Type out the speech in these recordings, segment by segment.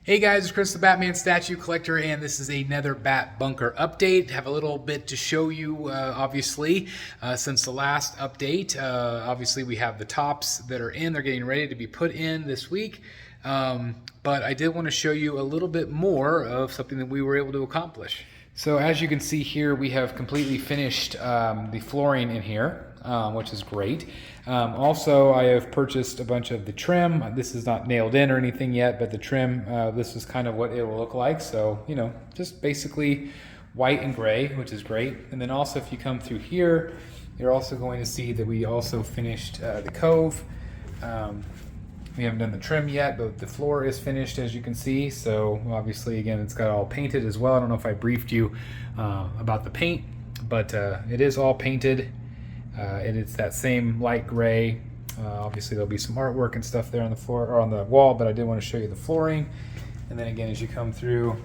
Hey guys, it's Chris the Batman Statue Collector, and this is another Bat Bunker update. Have a little bit to show you, obviously, since the last update. Obviously, we have the tops that are in. They're getting ready to be put in this week. But I did want to show you a little bit more of something that we were able to accomplish. So as you can see here, we have completely finished the flooring in here, which is great. Also, I have purchased a bunch of the trim. This is not nailed in or anything yet, but the trim, this is kind of what it will look like. So, you know, just basically white and gray, which is great. And then also if you come through here, you're also going to see that we also finished the cove. We haven't done the trim yet, but the floor is finished, as you can see. So obviously, again, it's got all painted as well. I don't know if I briefed you about the paint, but it is all painted. And it's that same light gray. Obviously, there'll be some artwork and stuff there on the floor or on the wall, but I did want to show you the flooring. And then again, as you come through,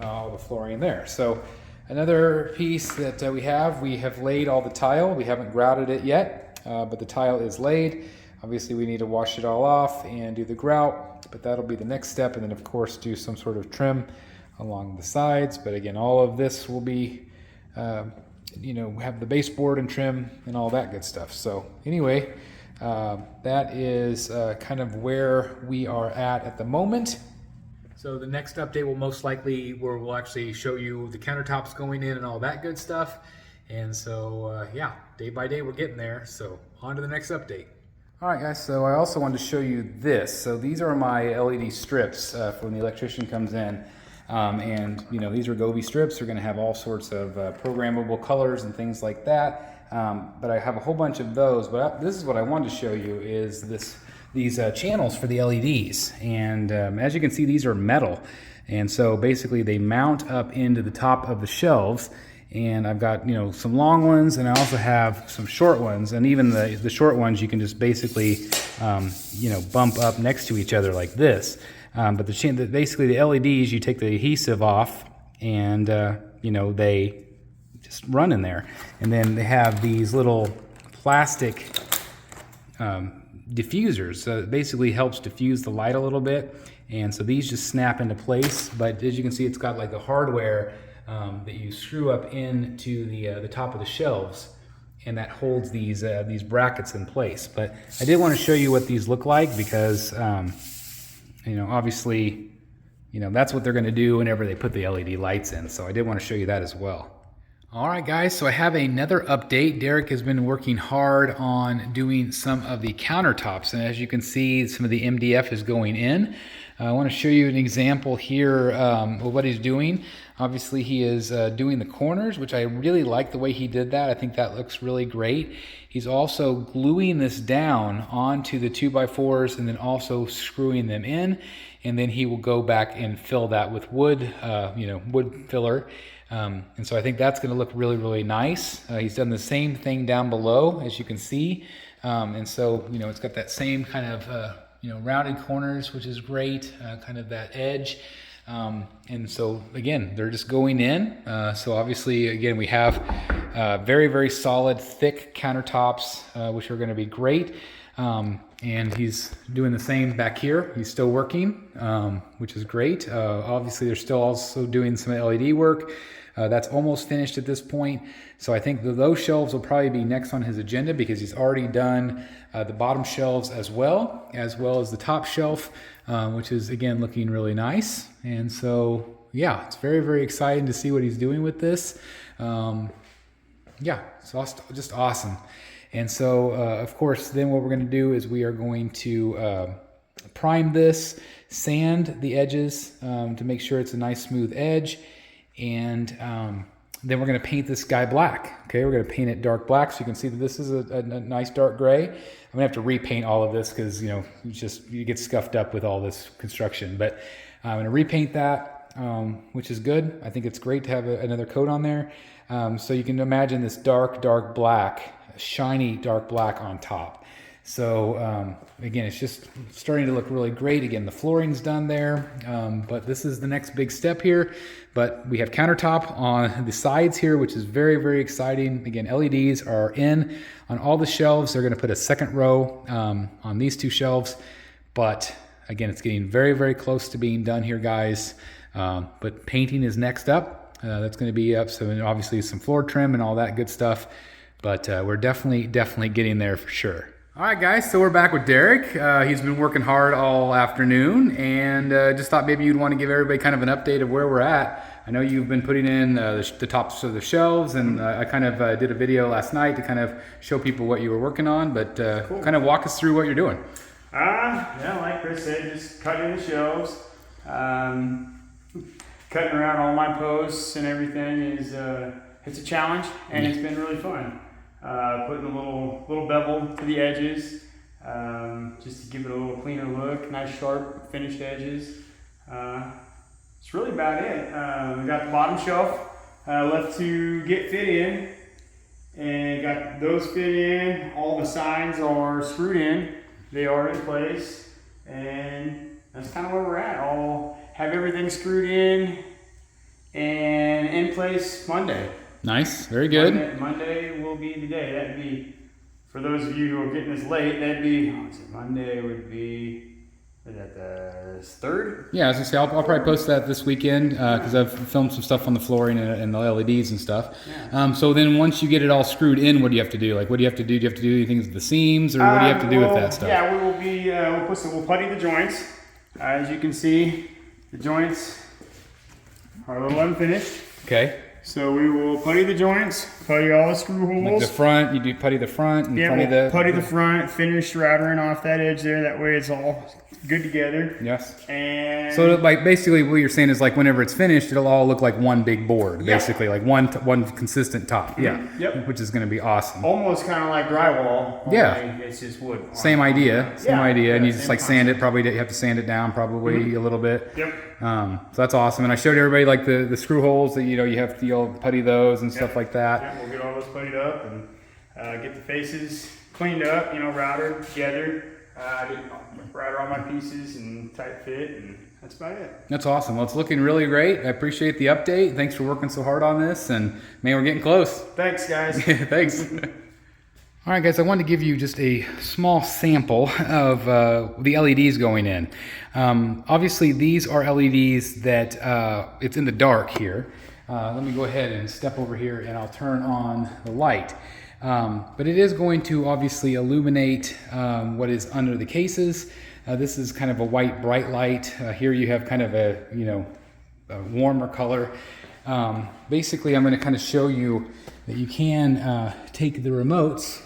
all the flooring there. So another piece that we have laid all the tile. We haven't grouted it yet, but the tile is laid. Obviously, we need to wash it all off and do the grout, but that'll be the next step. And then, of course, do some sort of trim along the sides. But again, all of this will be, you know, have the baseboard and trim and all that good stuff. So anyway, that is kind of where we are at the moment. So the next update will most likely, where we'll actually show you the countertops going in and all that good stuff. And so, yeah, day by day, we're getting there. So on to the next update. All right, guys, so I also wanted to show you this. So these are my LED strips for when the electrician comes in. And, you know, these are Gobi strips. They're going to have all sorts of programmable colors and things like that. But I have a whole bunch of those. But this is what I wanted to show you is these channels for the LEDs. And as you can see, these are metal. And so basically they mount up into the top of the shelves. And I've got, you know, some long ones, and I also have some short ones. And even the short ones, you can just basically, you know, bump up next to each other like this. But basically the LEDs, you take the adhesive off, and you know, they just run in there. And then they have these little plastic diffusers. So it basically helps diffuse the light a little bit. And so these just snap into place. But as you can see, it's got like the hardware that you screw up into the top of the shelves, and that holds these brackets in place. But I did want to show you what these look like because you know, obviously, you know, that's what they're going to do whenever they put the LED lights in. So I did want to show you that as well. All right, guys, so I have another update. Derek has been working hard on doing some of the countertops. And as you can see, some of the MDF is going in. I want to show you an example here of what he's doing. Obviously, he is doing the corners, which I really like the way he did that. I think that looks really great. He's also gluing this down onto the 2x4s and then also screwing them in. And then he will go back and fill that with wood, you know, wood filler. And so I think that's going to look really, really nice. He's done the same thing down below, as you can see. And so, you know, it's got that same kind of, you know, rounded corners, which is great, kind of that edge. And so again, they're just going in. So obviously, again, we have very, very solid, thick countertops, which are going to be great. And he's doing the same back here. He's still working, which is great. Obviously, they're still also doing some LED work. That's almost finished at this point. So I think those shelves will probably be next on his agenda because he's already done the bottom shelves as well as the top shelf, which is, again, looking really nice. And so, yeah, it's very, very exciting to see what he's doing with this. Yeah, it's just awesome. And so, of course, then what we're going to do is we are going to prime this, sand the edges to make sure it's a nice smooth edge. And then we're going to paint this guy black. Okay, we're going to paint it dark black so you can see that this is a nice dark gray. I'm going to have to repaint all of this because, you know, you get scuffed up with all this construction. But I'm going to repaint that, which is good. I think it's great to have another coat on there. So you can imagine this dark black, shiny dark black on top. So again, it's just starting to look really great. Again, the flooring's done there, but this is the next big step here. But we have countertop on the sides here, which is very, very exciting. Again, LEDs are in on all the shelves. They're going to put a second row on these two shelves. But Again, it's getting very, very close to being done here, guys. But painting is next up. That's going to be up. So obviously some floor trim and all that good stuff. But we're definitely getting there for sure. All right, guys, so we're back with Derek. He's been working hard all afternoon, and just thought maybe you'd want to give everybody kind of an update of where we're at. I know you've been putting in the tops of the shelves, and I kind of did a video last night to kind of show people what you were working on, but cool. Kind of walk us through what you're doing. Yeah, like Chris said, just cutting the shelves. Cutting around all my posts and everything is it's a challenge, and it's been really fun. Putting a little bevel to the edges, just to give it a little cleaner look, nice sharp finished edges. It's really about it. We got the bottom shelf left to get fit in, and got those fit in. All the signs are screwed in. They are in place, and that's kind of where we're at. I'll have everything screwed in and in place Monday. Nice, very good. Monday will be the day. That'd be, for those of you who are getting this late, that'd be, Monday would be, is that the 3rd? Yeah, as I say, I'll probably post that this weekend because I've filmed some stuff on the flooring and the LEDs and stuff. Yeah. So then once you get it all screwed in, what do you have to do? Like, what do you have to do? Do you have to do anything with the seams, or what do you have to do with that stuff? Yeah, we will be, we'll putty the joints. As you can see, the joints are a little unfinished. Okay. So we will putty the joints, putty all the screw holes. Like the front, you do putty the front and putty the front, finish routering off that edge there. That way it's all good together. Yes. And so like basically what you're saying is like whenever it's finished, it'll all look like one big board, basically like one consistent top. Yeah. Yep. Which is going to be awesome. Almost kind of like drywall. Yeah. It's just wood. Same idea. Same idea. And you just like sand it. Probably you have to sand it down probably a little bit. Yep. So that's awesome. And I showed everybody like the screw holes that you have to putty those and stuff like that. Yeah, we'll get all those puttied up and get the faces cleaned up, routed together. Router all my pieces and tight fit, and that's about it. That's awesome. Well, it's looking really great. I appreciate the update. Thanks for working so hard on this, and man, we're getting close. Thanks, guys. Thanks. All right, guys, I wanted to give you just a small sample of the LEDs going in. Obviously, these are LEDs that it's in the dark here. Let me go ahead and step over here, and I'll turn on the light. But it is going to obviously illuminate what is under the cases. This is kind of a white bright light. Here you have kind of a warmer color. Basically, I'm going to kind of show you that you can take the remotes,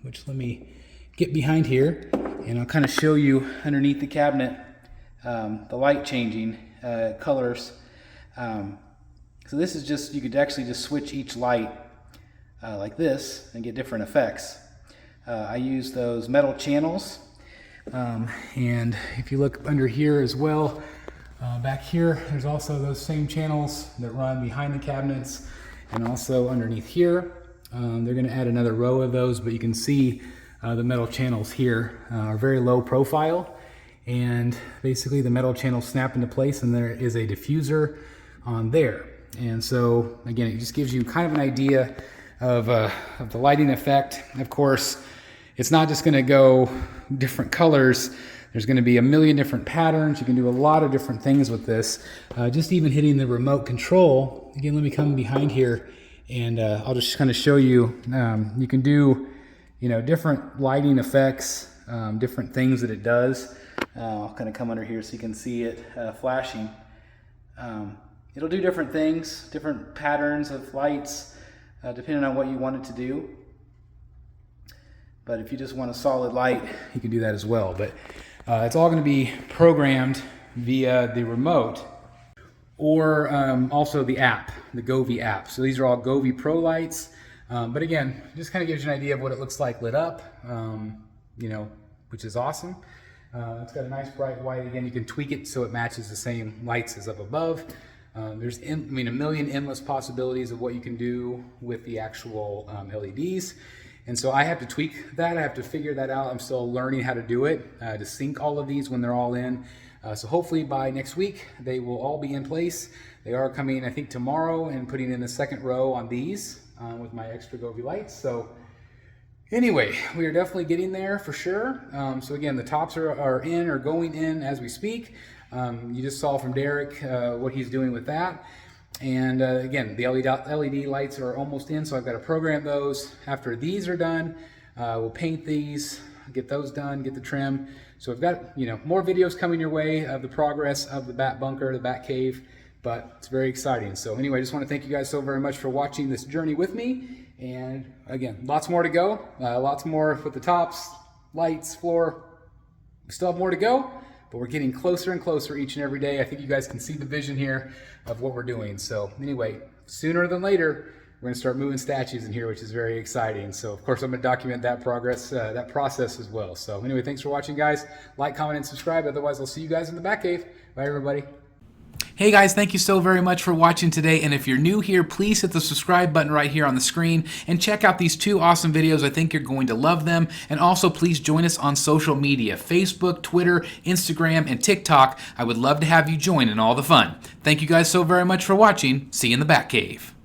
which let me get behind here, and I'll kind of show you underneath the cabinet the light changing colors. So this is just, you could actually just switch each light like this and get different effects. I use those metal channels, and if you look under here as well, back here there's also those same channels that run behind the cabinets, and also underneath here they're going to add another row of those, but you can see the metal channels here are very low profile, and basically the metal channels snap into place, and there is a diffuser on there. And so again, it just gives you kind of an idea of the lighting effect. Of course, it's not just going to go different colors. There's going to be a million different patterns. You can do a lot of different things with this. Just even hitting the remote control. Again, let me come behind here, and I'll just kind of show you. You can do, different lighting effects, different things that it does. I'll kind of come under here so you can see it flashing. It'll do different things, different patterns of lights, depending on what you want it to do. But if you just want a solid light, you can do that as well. But it's all going to be programmed via the remote, or also the app, the Govee app. So these are all Govee Pro lights. But again, just kind of gives you an idea of what it looks like lit up, which is awesome. It's got a nice bright white. Again, you can tweak it so it matches the same lights as up above. There's a million endless possibilities of what you can do with the actual LEDs. And so I have to tweak that. I have to figure that out. I'm still learning how to do it, to sync all of these when they're all in. So hopefully by next week, they will all be in place. They are coming, I think, tomorrow, and putting in the second row on these with my extra Govee lights. So Anyway, we are definitely getting there for sure. So again, the tops are in or going in as we speak. You just saw from Derek what he's doing with that. And again, the LED lights are almost in, so I've got to program those. After these are done, we'll paint these, get those done, get the trim. So we've got, more videos coming your way of the progress of the Bat Bunker, the Bat Cave, but it's very exciting. So anyway, I just want to thank you guys so very much for watching this journey with me. And again, lots more to go, lots more with the tops, lights, floor. We still have more to go, but we're getting closer and closer each and every day. I think you guys can see the vision here of what we're doing. So anyway, sooner than later, we're gonna start moving statues in here, which is very exciting. So of course, I'm gonna document that progress, that process as well. So anyway, thanks for watching, guys. Like, comment, and subscribe. Otherwise, I'll see you guys in the Batcave. Bye, everybody. Hey guys, thank you so very much for watching today, and if you're new here, please hit the subscribe button right here on the screen and check out these 2 awesome videos. I think you're going to love them. And also please join us on social media, Facebook, Twitter, Instagram, and TikTok. I would love to have you join in all the fun. Thank you guys so very much for watching. See you in the Batcave.